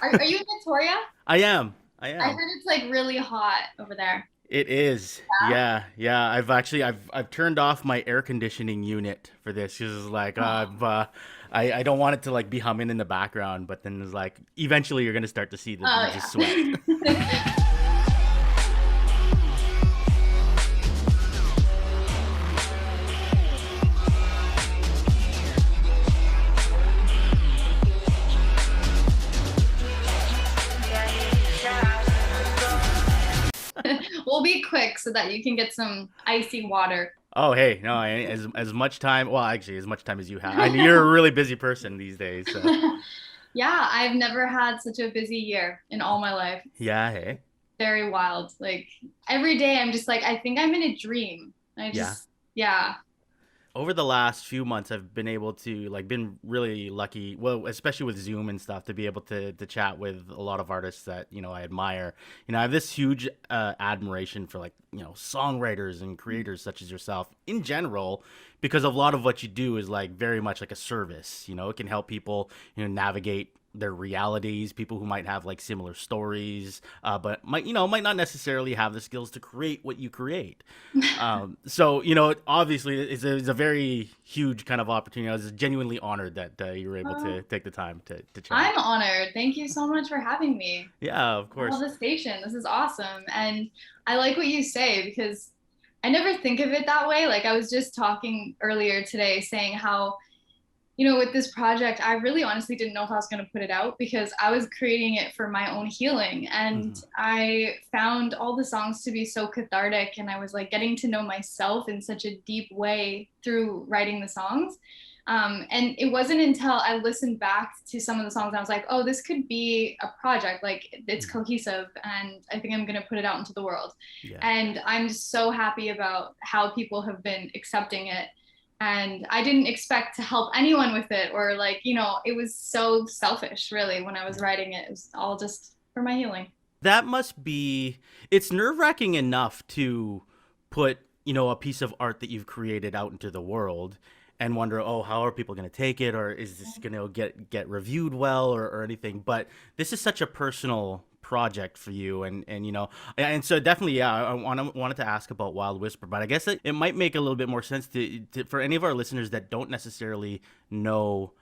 Are you in Victoria? I am. I I am. heard it's like really hot over there. It is. Yeah? Yeah. Yeah. I've turned off my air conditioning unit for this. Cause like I don't want it to like be humming in the background, but then it's like eventually you're gonna start to see the Oh beads of sweat. yeah. We'll be quick so that you can get some icy water. Oh hey, no, as much time. Well, actually, as much time as you have. I know you're a really busy person these days, so Yeah, I've never had such a busy year in all my life. It's yeah. Hey, very wild. Like every day I'm just like, I think I'm in a dream. I yeah. just, yeah. Over the last few months I've been able to like been really lucky, well, especially with Zoom and stuff, to be able to chat with a lot of artists that I admire. I have this huge admiration for like songwriters and creators such as yourself in general, because a lot of what you do is like very much like a service. It can help people navigate their realities, people who might have like similar stories, but might not necessarily have the skills to create what you create. So obviously it's a very huge kind of opportunity. I was genuinely honored that you were able Oh, to take the time to chat. I'm honored. Thank you so much for having me. Yeah, of I love course. the station. This is awesome. And I like what you say because I never think of it that way. Like I was just talking earlier today saying how with this project, I really honestly didn't know if I was going to put it out because I was creating it for my own healing. And Hmm. I found all the songs to be so cathartic. And I was like getting to know myself in such a deep way through writing the songs. And it wasn't until I listened back to some of the songs, I was like, oh, this could be a project. Like it's Hmm. cohesive. And I think I'm going to put it out into the world. Yeah. And I'm so happy about how people have been accepting it, and I didn't expect to help anyone with it, or like it was so selfish really when I was writing it. It was all just for my healing. That must be, it's nerve-wracking enough to put a piece of art that you've created out into the world and wonder, oh, how are people going to take it, or is this going to get reviewed well, or anything. But this is such a personal project for you, and and so definitely, yeah, I wanted to ask about Wild Whisper, but I guess it might make a little bit more sense to for any of our listeners that don't necessarily know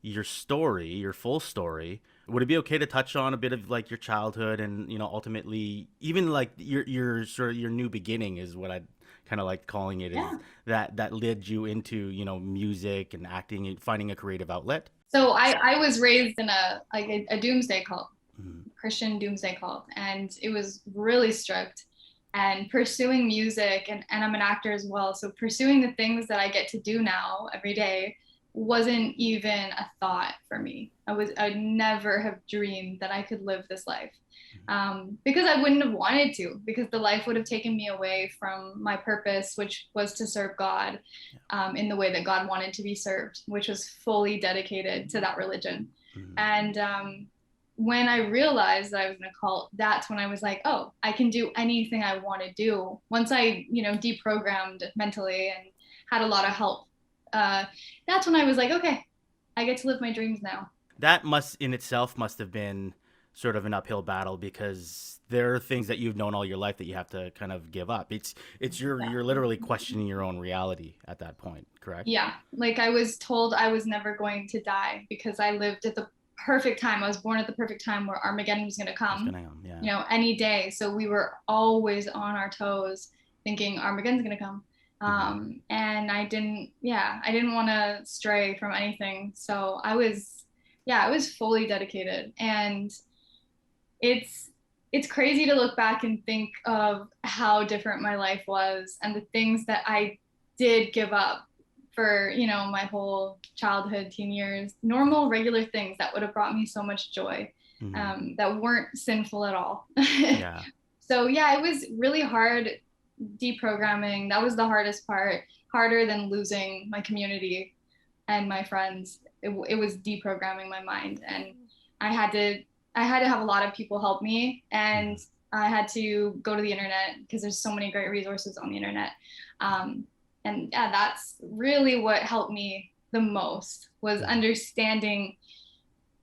your story, your full story. Would it be okay to touch on a bit of like your childhood and ultimately even like your sort of your new beginning is what I kind of like calling it, is Yeah. that led you into music and acting and finding a creative outlet? So I was raised in a doomsday cult, Mm. Christian doomsday cult, and it was really strict. And pursuing music, and I'm an actor as well, so pursuing the things that I get to do now every day wasn't even a thought for me. I'd never have dreamed that I could live this life, because I wouldn't have wanted to, because the life would have taken me away from my purpose, which was to serve God, in the way that God wanted to be served, which was fully dedicated to that religion. Mm. And when I realized that I was in a cult, that's when I was like, oh, I can do anything I want to do. Once I, deprogrammed mentally and had a lot of help, uh, that's when I was like, okay, I get to live my dreams now. That must in itself must have been sort of an uphill battle, because there are things that you've known all your life that you have to kind of give up. It's you're literally questioning your own reality at that point, correct? Yeah, like I was told I was never going to die because I lived at the perfect time. I was born at the perfect time where Armageddon was going to What's come, going on? Yeah. any day. So we were always on our toes thinking Armageddon's going to come. Hmm. And I didn't want to stray from anything. So I was fully dedicated. And it's, it's crazy to look back and think of how different my life was and the things that I did give up for, my whole childhood, teen years, normal, regular things that would have brought me so much joy, Hmm. that weren't sinful at all. Yeah. So, yeah, it was really hard deprogramming. That was the hardest part, harder than losing my community and my friends. It was deprogramming my mind. And I had to, I had to have a lot of people help me. Hmm. And I had to go to the internet because there's so many great resources on the internet. Um, and yeah, that's really what helped me the most, was Hmm. understanding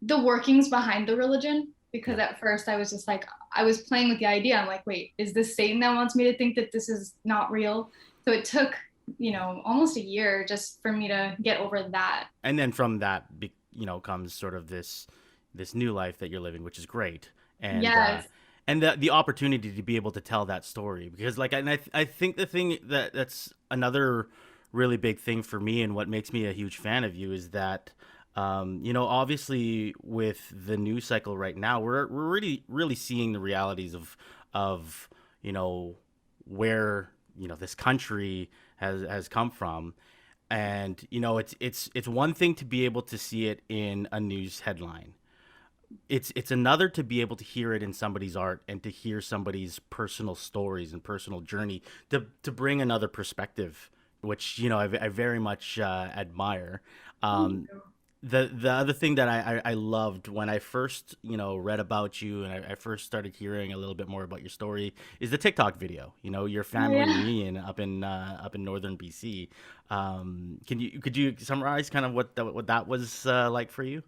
the workings behind the religion, because Yeah. at first I was just like, I was playing with the idea. I'm like, wait, is this Satan that wants me to think that this is not real? So it took, Yeah. almost a year just for me to get over that. And then from that, comes sort of this new life that you're living, which is great. And Yes. and the opportunity to be able to tell that story, because like, and I think the thing that's another really big thing for me, and what makes me a huge fan of you, is that obviously with the news cycle right now, we're really seeing the realities of you know where this country has come from. And it's one thing to be able to see it in a news headline. It's another to be able to hear it in somebody's art, and to hear somebody's personal stories and personal journey, to bring another perspective, which I very much admire. Thank um, you. the other thing that I loved when I first read about you, and I first started hearing a little bit more about your story, is the TikTok video. Your Oh family yeah. reunion up in northern BC. Could you summarize kind of what that was like for you?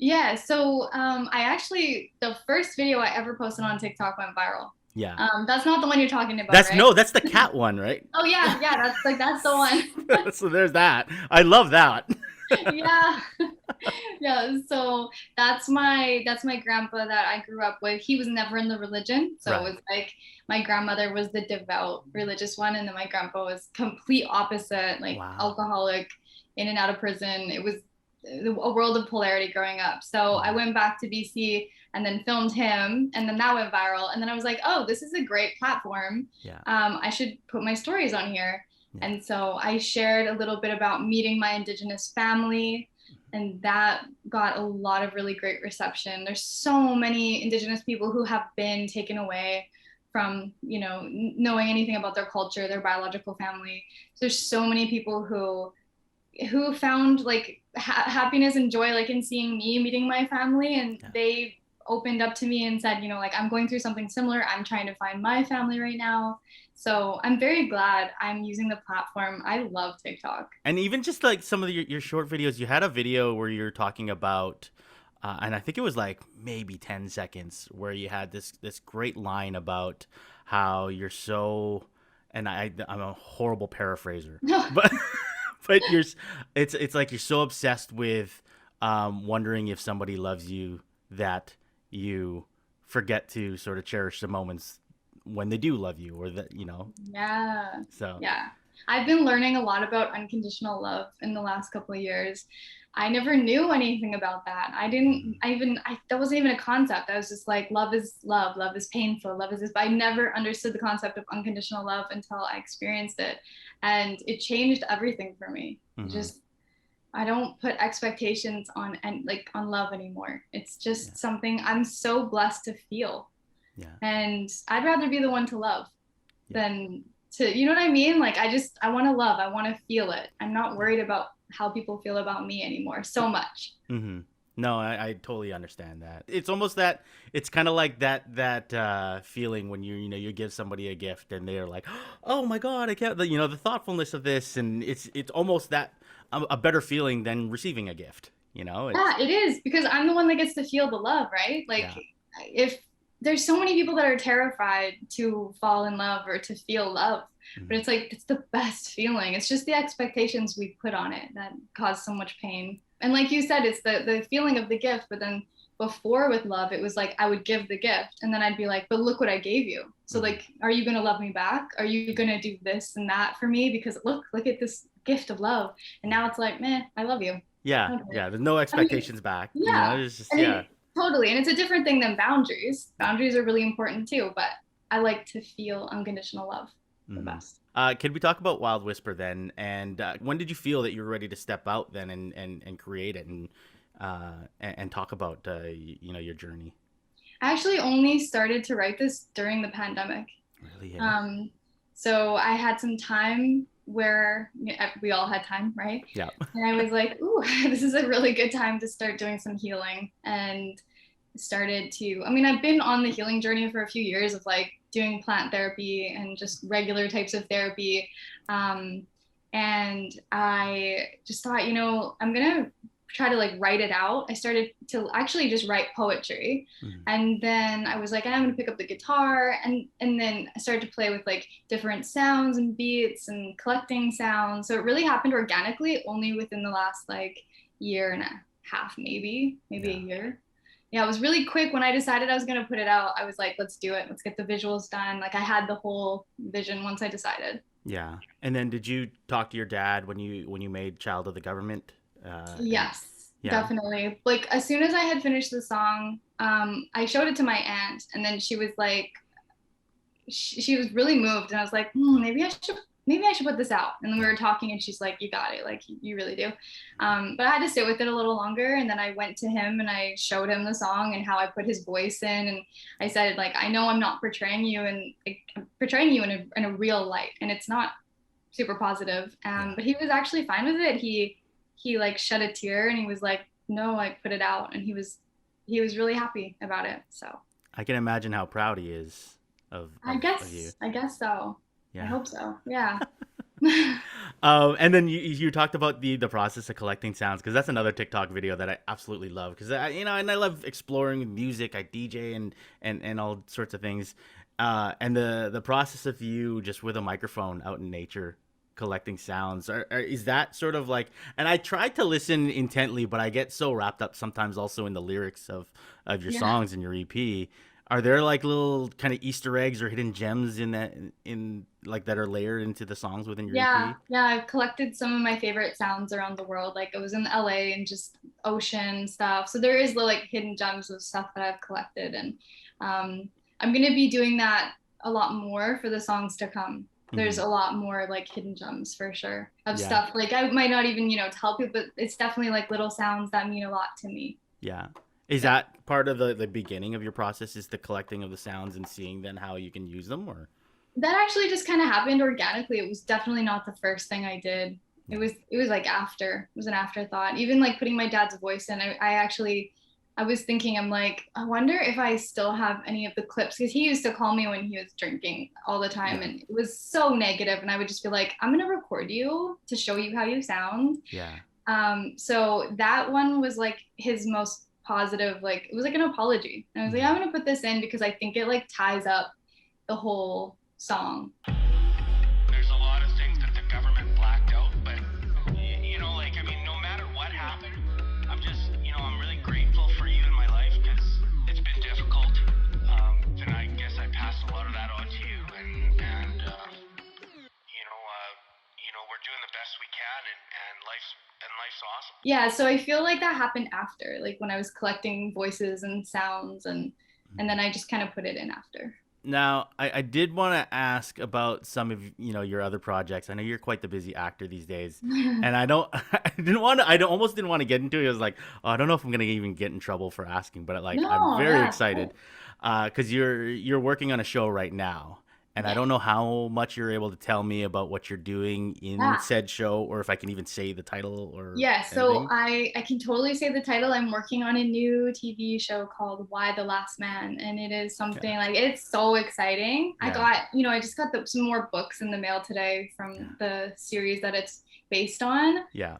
Yeah, so I actually, the first video I ever posted on TikTok went viral. Yeah, That's not the one you're talking about, right? that's the cat one, right? Oh yeah, yeah, that's the one. So there's that. I love that. Yeah. Yeah, so that's my grandpa that I grew up with. He was never in the religion, so it Right. was like my grandmother was the devout religious one, and then my grandpa was complete opposite, like Wow. alcoholic, in and out of prison. It was a world of polarity growing up. So I Mhm. went back to BC and then filmed him, and then that went viral. And then I was like, oh, this is a great platform. Yeah. I should put my stories on here. Yeah. And so I shared a little bit about meeting my Indigenous family, and that got a lot of really great reception. There's so many Indigenous people who have been taken away from, knowing anything about their culture, their biological family. So there's so many people who found like happiness and joy like in seeing me meeting my family, and Yeah. they opened up to me and said, like, I'm going through something similar, I'm trying to find my family right now. So I'm very glad I'm using the platform. I love TikTok. And even just like some of your short videos, you had a video where you're talking about, and I think it was like maybe 10 seconds, where you had this great line about how you're so, and I'm a horrible paraphraser, but but it's like you're so obsessed with wondering if somebody loves you, that you forget to sort of cherish the moments when they do love you, or that Yeah. so. Yeah. I've been learning a lot about unconditional love in the last couple of years. I never knew anything about that. Mhm. That wasn't even a concept. I was just like, love is painful, love is this. But I never understood the concept of unconditional love until I experienced it. And it changed everything for me. Mhm. Just, I don't put expectations on and like on love anymore. It's Yeah. just something I'm so blessed to feel. Yeah. And I'd rather be the one to love Yeah. than to, you know what I mean? Like I want to love, I want to feel it. I'm not Yeah. worried about how people feel about me anymore so much. Mm-hmm. No, I totally understand that. It's almost that, it's kind of like that feeling when you give somebody a gift, and they're like, oh my god, I can't, the thoughtfulness of this, and it's almost that, a better feeling than receiving a gift. It's Yeah, it is because I'm the one that gets to feel the love, right? Like yeah. if there's so many people that are terrified to fall in love or to feel love, but Mm-hmm. it's like it's the best feeling. It's just the expectations we put on it that cause so much pain. And like you said, it's the feeling of the gift, but then before with love, it was like I would give the gift and then I'd be like, but look what I gave you. So Mm-hmm. like, are you gonna love me back? Are you Yeah. gonna do this and that for me? Because look at this gift of love. And Yeah. now it's like, man, I love you. Yeah. Okay. Yeah. There's no I mean, expectations back. yeah. It's just, And yeah. totally. And it's a different thing than boundaries. Yeah. Boundaries are really important too, but I like to feel unconditional love the Mm-hmm. best. Can we talk about Wild Whisper then? And when did you feel that you were ready to step out then, and create it, and talk about your journey? I actually only started to write this during the pandemic. Really, eh? Um, so I had some time where we all had time, right? Yeah. And I was like, ooh, this is a really good time to start doing some healing. And started to, I mean, I've been on the healing journey for a few years of like doing plant therapy and just regular types of therapy. And I just thought, I'm going to try to like write it out, I started to actually just write poetry. Mhm. And then I was like, I'm gonna pick up the guitar, and then I started to play with like different sounds and beats and collecting sounds. So it really happened organically only within the last like year and a half, maybe a Yeah. year. Yeah, it was really quick when I decided I was gonna put it out. I was like, let's do it. Let's get the visuals done. Like I had the whole vision once I decided. Yeah. And then did you talk to your dad when you made Child of the Government? And Yes, yeah. definitely. Like as soon as I had finished the song, I showed it to my aunt, and then she was like, she was really moved, and I was like, maybe I should put this out. And then we Yeah. were talking, and she's like, you got it, like you really do. But I had to sit with it a little longer, and then I went to him and I showed him the song and how I put his voice in, and I said like, I know I'm not portraying you, and like, I'm portraying you in a real light, and it's not super positive. Yeah. But he was actually fine with it. He like shed a tear and he was like, no, like put it out, and he was really happy about it. So I can imagine how proud he is of you. I guess so. I Yeah. hope so. Yeah. And then you talked about the process of collecting sounds because that's another TikTok video that I absolutely love because I and I love exploring music. I DJ and all sorts of things. And the process of you just with a microphone out in nature collecting sounds is that sort of like, and I try to listen intently but I get so wrapped up sometimes also in the lyrics of your Yeah. songs and your EP. Are there like little kind of Easter eggs or hidden gems in that in like that are layered into the songs within your Yeah. EP? Yeah. I've collected some of my favorite sounds around the world. Like I was in LA and just ocean stuff. So there is like hidden gems of stuff that I've collected. And um, I'm going to be doing that a lot more for the songs to come. There's Hmm. a lot more like hidden gems for sure of Yeah, stuff. Like I might not even, tell people, but it's definitely like little sounds that mean a lot to me. yeah. Is Yeah. that part of the beginning of your process? Is the collecting of the sounds and seeing then how you can use them, or That actually just kind of happened organically. It was definitely not the first thing I did. yeah, It was like after. It was an afterthought. Even like putting my dad's voice in, I actually I was thinking, I'm like, I wonder if I still have any of the clips because he used to call me when he was drinking all the time yeah, and it was so negative and I would just be like, I'm gonna record you to show you how you sound. yeah, So that one was like his most positive, like it was like an apology. And I was like, hmm, I'm gonna put this in because I think it like ties up the whole song. There's a lot of things that the government blacked out, but like I mean, no matter what happened, I'm really grateful for you in my life because it's been difficult. And I guess I passed a lot of that on to you, we're doing the best we can, and life's awesome. Yeah, so I feel like that happened after, like when I was collecting voices and sounds and hmm. then I just kind of put it in after. Now, I did want to ask about some of your other projects. I know you're quite the busy actor these days, and I don't I didn't want to I don't, almost didn't want to get into it. I was like, oh, I don't know if I'm gonna even get in trouble for asking, but like I'm No, very yeah. excited because you're working on a show right now, and I Yes. don't know how much you're able to tell me about what you're doing in Yeah. said show, or if I can even say the title or Yeah, so anything. I can totally say the title. I'm working on a new TV show called Why the Last Man, and it is Okay. something like it's so exciting. Yeah. I just got some more books in the mail today Yeah. from the series that it's based on. Yeah.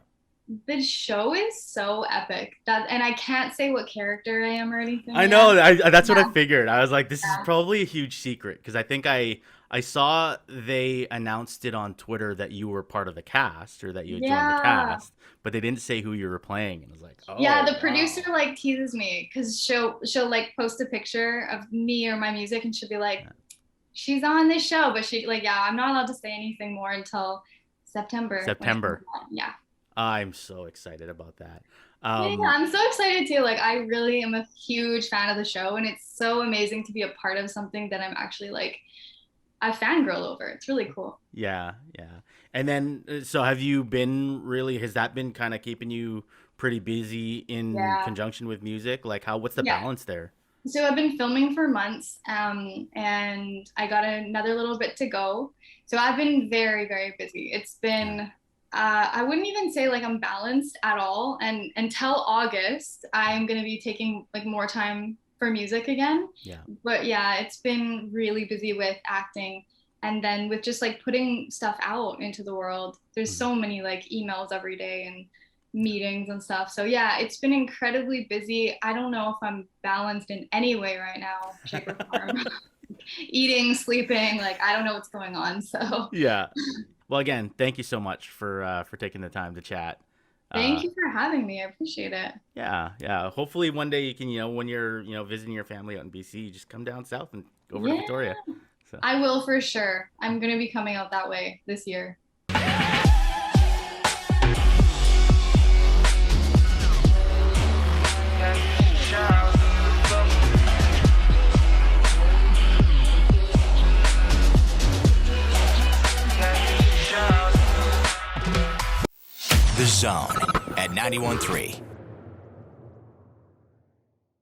The show is so epic that, and I can't say what character I am or anything I yet. know. That's what I Yeah, figured. I was like, this is yeah, probably a huge secret because I think I saw they announced it on Twitter that you were part of the cast or that you had joined the yeah. cast, but they didn't say who you were playing. And I was like, Yeah, oh the producer wow. like teases me because she'll like post a picture of me or my music and she'll be like, Yeah. she's on this show, but she like, yeah, I'm not allowed to say anything more until September when it comes September. out. Yeah. I'm so excited about that. Yeah, I'm so excited too. Like I really am a huge fan of the show and it's so amazing to be a part of something that I'm actually like a fangirl over. It's really cool. Yeah, yeah. And then, so have you been really? Has that been kind of keeping you pretty busy in Yeah. conjunction with music? Like, how? What's the Yeah. balance there? So I've been filming for months, and I got another little bit to go. So I've been very, very busy. It's Yeah, been, I wouldn't even say like I'm balanced at all. And until August, I'm gonna be taking like more time for music again. yeah. But yeah, it's been really busy with acting. And then with just like putting stuff out into the world, there's Mhm. so many like emails every day and meetings and stuff. So yeah, it's been incredibly busy. I don't know if I'm balanced in any way right now, shape or form. Eating, sleeping, like I don't know what's going on. So Yeah. Well, again, thank you so much for taking the time to chat. thank Uh, you for having me. I appreciate it. yeah, yeah. Hopefully one day you can, when you're, visiting your family out in BC, you just come down south and go over to Yeah, Victoria. So. I will for sure. I'm gonna be coming out that way this year. The Zone at 91.3.